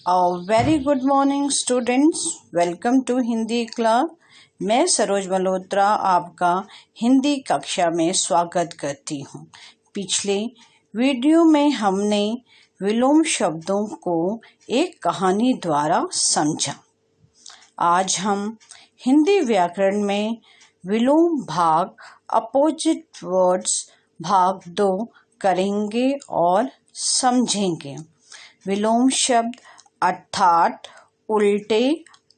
Very good morning students, welcome to Hindi class. मैं सरोज मल्होत्रा आपका हिंदी कक्षा में स्वागत करती हूँ। पिछले वीडियो में हमने विलोम शब्दों को एक कहानी द्वारा समझा। आज हम हिंदी व्याकरण में विलोम भाग अपोजिट वर्ड्स भाग 2 करेंगे और समझेंगे। विलोम शब्द अर्थात उल्टे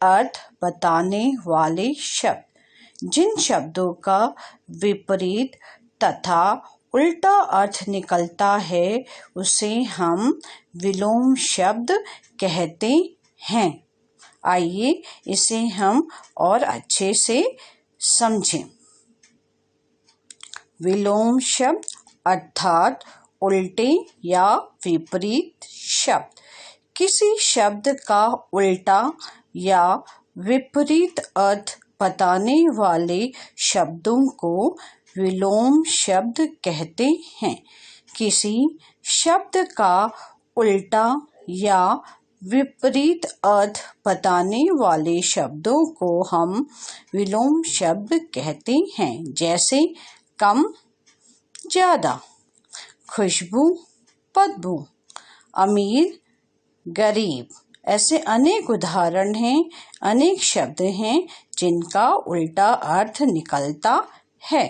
अर्थ बताने वाले शब्द। जिन शब्दों का विपरीत तथा उल्टा अर्थ निकलता है उसे हम विलोम शब्द कहते हैं। आइए इसे हम और अच्छे से समझें। विलोम शब्द अर्थात उल्टे या विपरीत शब्द। किसी शब्द का उल्टा या विपरीत अर्थ बताने वाले शब्दों को विलोम शब्द कहते हैं। किसी शब्द का उल्टा या विपरीत अर्थ बताने वाले शब्दों को हम विलोम शब्द कहते हैं। जैसे कम, ज्यादा, खुशबू, बदबू, अमीर, गरीब। ऐसे अनेक उदाहरण हैं, अनेक शब्द हैं जिनका उल्टा अर्थ निकलता है।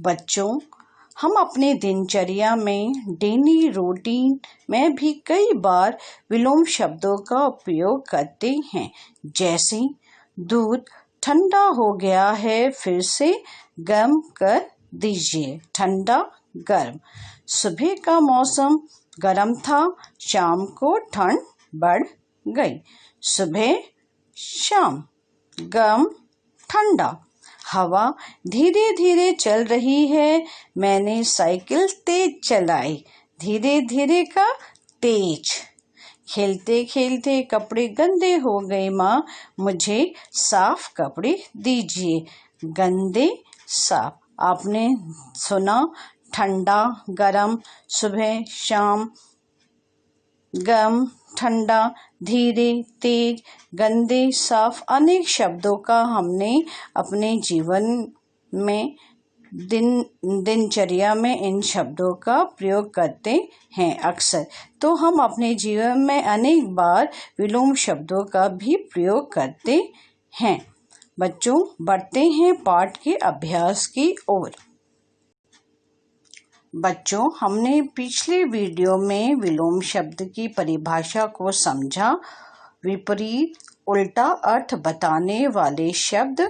बच्चों, हम अपने दिनचर्या में डेली रूटीन में भी कई बार विलोम शब्दों का उपयोग करते हैं। जैसे दूध ठंडा हो गया है, फिर से गर्म कर दीजिए। ठंडा, गर्म। सुबह का मौसम गर्म था, शाम को ठंड बढ़ गई। सुबह, शाम, गर्म, ठंडा। हवा धीरे धीरे चल रही है, मैंने साइकिल तेज चलाई। धीरे धीरे का तेज। खेलते खेलते कपड़े गंदे हो गए, माँ मुझे साफ कपड़े दीजिए। गंदे, साफ। आपने सुना, ठंडा, गरम, सुबह, शाम, गर्म, ठंडा, धीरे, तेज, गंदे, साफ। अनेक शब्दों का हमने अपने जीवन में दिनचर्या में इन शब्दों का प्रयोग करते हैं अक्सर। तो हम अपने जीवन में अनेक बार विलोम शब्दों का भी प्रयोग करते हैं। बच्चों, बढ़ते हैं पाठ के अभ्यास की ओर। बच्चों, हमने पिछले वीडियो में विलोम शब्द की परिभाषा को समझा। विपरीत, उल्टा अर्थ बताने वाले शब्द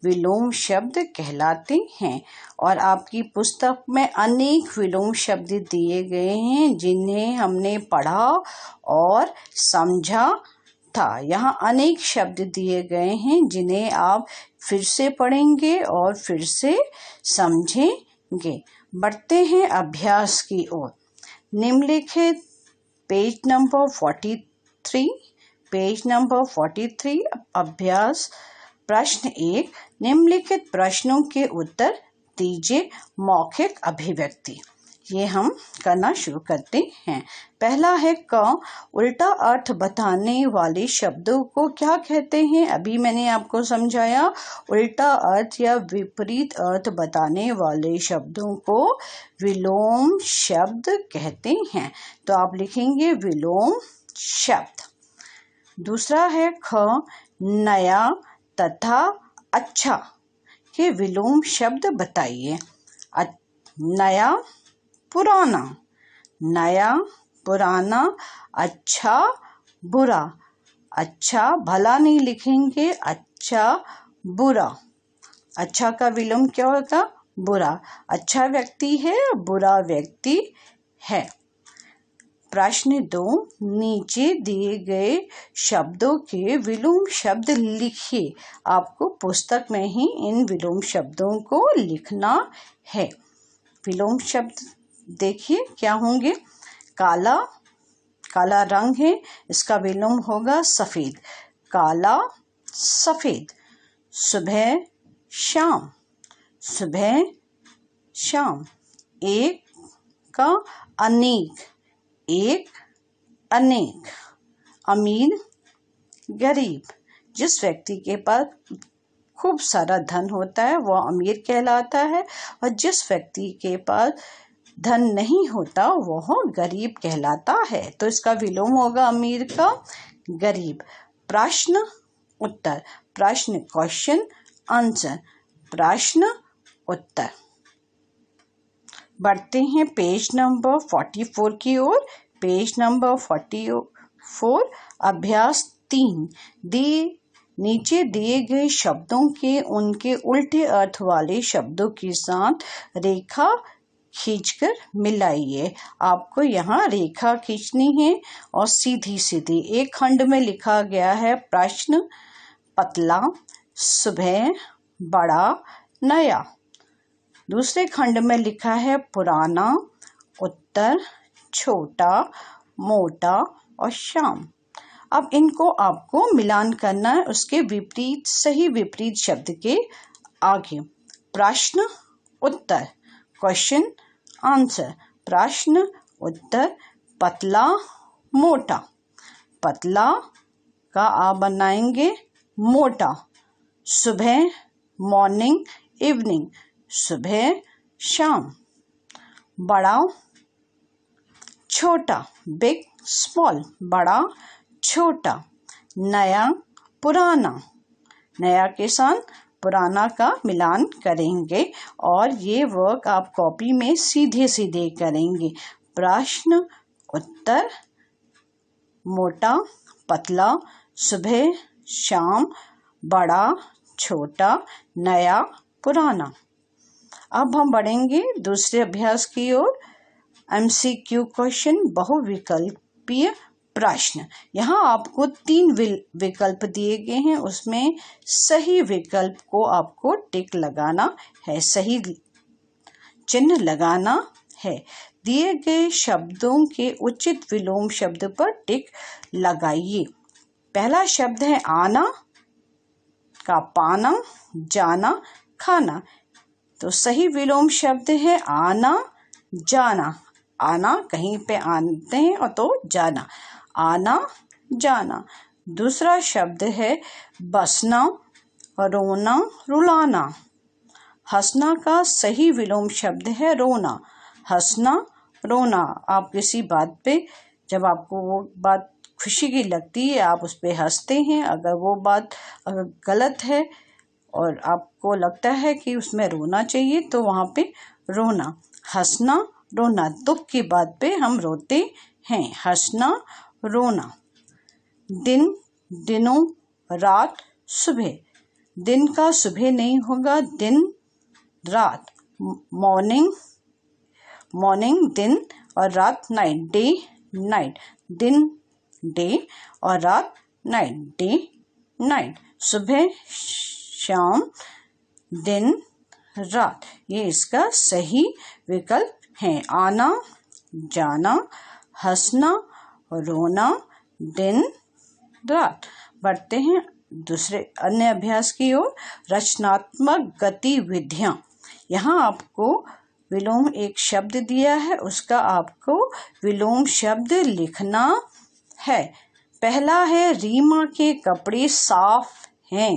विलोम शब्द कहलाते हैं और आपकी पुस्तक में अनेक विलोम शब्द दिए गए हैं जिन्हें हमने पढ़ा और समझा था। यहाँ अनेक शब्द दिए गए हैं जिन्हें आप फिर से पढ़ेंगे और फिर से समझेंगे। बढ़ते हैं अभ्यास की ओर। निम्नलिखित पेज नंबर 43 अभ्यास प्रश्न 1। निम्नलिखित प्रश्नों के उत्तर दीजिए। मौखिक अभिव्यक्ति ये हम करना शुरू करते हैं। पहला है क। उल्टा अर्थ बताने वाले शब्दों को क्या कहते हैं? अभी मैंने आपको समझाया, उल्टा अर्थ या विपरीत अर्थ बताने वाले शब्दों को विलोम शब्द कहते हैं। तो आप लिखेंगे विलोम शब्द। दूसरा है ख। नया तथा अच्छा के विलोम शब्द बताइए। नया, पुराना। नया, पुराना। अच्छा, बुरा। अच्छा भला नहीं लिखेंगे, अच्छा बुरा। अच्छा का विलोम क्या होगा? बुरा। अच्छा व्यक्ति है, बुरा व्यक्ति है। प्रश्न 2। नीचे दिए गए शब्दों के विलोम शब्द लिखिए। आपको पुस्तक में ही इन विलोम शब्दों को लिखना है। विलोम शब्द देखिए क्या होंगे। काला, काला रंग है, इसका विलोम होगा सफेद। काला, सफेद। सुबह, शाम। सुबह, शाम। एक का अनेक। एक, अनेक, अमीर, गरीब। जिस व्यक्ति के पास खूब सारा धन होता है वह अमीर कहलाता है, और जिस व्यक्ति के पास धन नहीं होता वह गरीब कहलाता है। तो इसका विलोम होगा अमीर का गरीब। प्रश्न उत्तर, प्रश्न क्वेश्चन, आंसर प्रश्न उत्तर। बढ़ते हैं पेज नंबर 44 की ओर। पेज नंबर 44, अभ्यास 3। नीचे दिए गए शब्दों के उनके उल्टे अर्थ वाले शब्दों के साथ रेखा खींचकर मिलाइए। आपको यहाँ रेखा खींचनी है और सीधी सीधी। एक खंड में लिखा गया है प्रश्न पतला, सुबह, बड़ा, नया। दूसरे खंड में लिखा है पुराना, उत्तर, छोटा, मोटा और शाम। अब इनको आपको मिलान करना है उसके विपरीत, सही विपरीत शब्द के आगे। प्रश्न उत्तर, क्वेश्चन आंसर। प्रश्न उत्तर, पतला, मोटा। पतला का आप बनाएंगे मोटा। सुबह, मॉर्निंग, इवनिंग, सुबह, शाम। बड़ा, छोटा, बिग, स्मॉल, बड़ा, छोटा। नया, पुराना, नया के साथ पुराना का मिलान करेंगे और ये वर्क आप कॉपी में सीधे सीधे करेंगे। प्रश्न उत्तर, मोटा, पतला, सुबह, शाम, बड़ा, छोटा, नया, पुराना। अब हम बढ़ेंगे दूसरे अभ्यास की ओर। MCQ क्वेश्चन, बहुविकल्पीय प्रश्न। यहाँ आपको 3 विकल्प दिए गए हैं, उसमें सही विकल्प को आपको टिक लगाना है, सही चिन्ह लगाना है। दिए गए शब्दों के उचित विलोम शब्द पर टिक लगाइए। पहला शब्द है आना का पाना, जाना, खाना। तो सही विलोम शब्द है आना, जाना। आना कहीं पे आते हैं और तो जाना, आना, जाना। दूसरा शब्द है बसना, रोना, रुलाना। हंसना का सही विलोम शब्द है रोना। हंसना, रोना। आप किसी बात पे, जब आपको वो बात खुशी की लगती है आप उस पे हंसते हैं। अगर वो बात अगर गलत है और आपको लगता है कि उसमें रोना चाहिए तो वहाँ पे रोना। हंसना, रोना, दुख की बात पे हम रोते हैं। हंसना, रोना। दिन, दिनों, रात, सुबह। दिन का सुबह नहीं होगा, दिन, रात। मॉर्निंग, मॉर्निंग, दिन और रात, नाइट। Day, night. दिन, डे और रात, नाइट। Day, night. सुबह, शाम, दिन, रात। ये इसका सही विकल्प है। आना, जाना, हंसना, रोना, दिन, रात। बढ़ते हैं दूसरे अन्य अभ्यास की ओर। रचनात्मक गतिविधियां। यहाँ आपको विलोम एक शब्द दिया है, उसका आपको विलोम शब्द लिखना है। पहला है रीमा के कपड़े साफ हैं।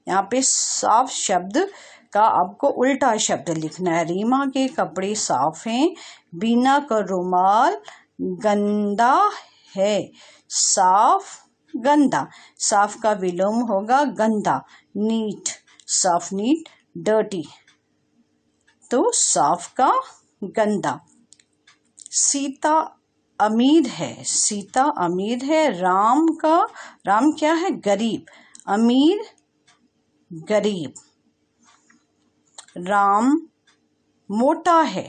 यहाँ पे साफ शब्द का आपको उल्टा शब्द लिखना है। रीमा के कपड़े साफ हैं। बीना का रुमाल गंदा है। साफ, गंदा। साफ का विलोम होगा गंदा। नीट, साफ, नीट, डर्टी। तो साफ का गंदा। सीता अमीर है। सीता अमीर है। राम क्या है? गरीब। अमीर, गरीब। राम मोटा है।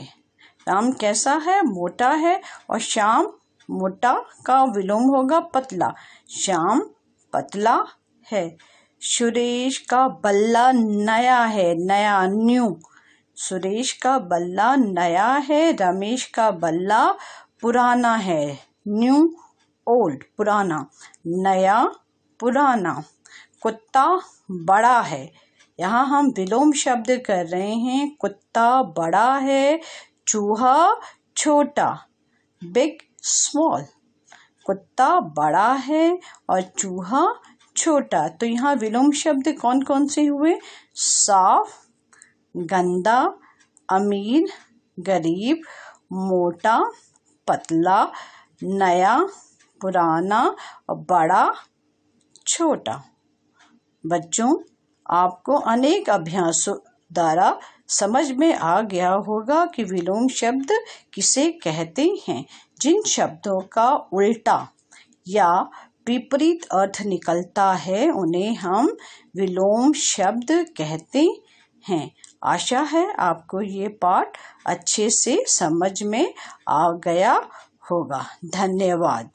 राम कैसा है? मोटा है। और श्याम, मोटा का विलोम होगा पतला। श्याम पतला है। सुरेश का बल्ला नया है। नया, न्यू। सुरेश का बल्ला नया है। रमेश का बल्ला पुराना है। न्यू, ओल्ड, पुराना। नया, पुराना। कुत्ता बड़ा है। यहाँ हम विलोम शब्द कर रहे हैं। कुत्ता बड़ा है। चूहा छोटा, बिग, स्मॉल। कुत्ता बड़ा है और चूहा छोटा। तो यहाँ विलोम शब्द कौन कौन से हुए? साफ, गंदा, अमीर, गरीब, मोटा, पतला, नया, पुराना और बड़ा, छोटा। बच्चों, आपको अनेक अभ्यासों द्वारा समझ में आ गया होगा कि विलोम शब्द किसे कहते हैं। जिन शब्दों का उल्टा या विपरीत अर्थ निकलता है उन्हें हम विलोम शब्द कहते हैं। आशा है आपको ये पाठ अच्छे से समझ में आ गया होगा। धन्यवाद।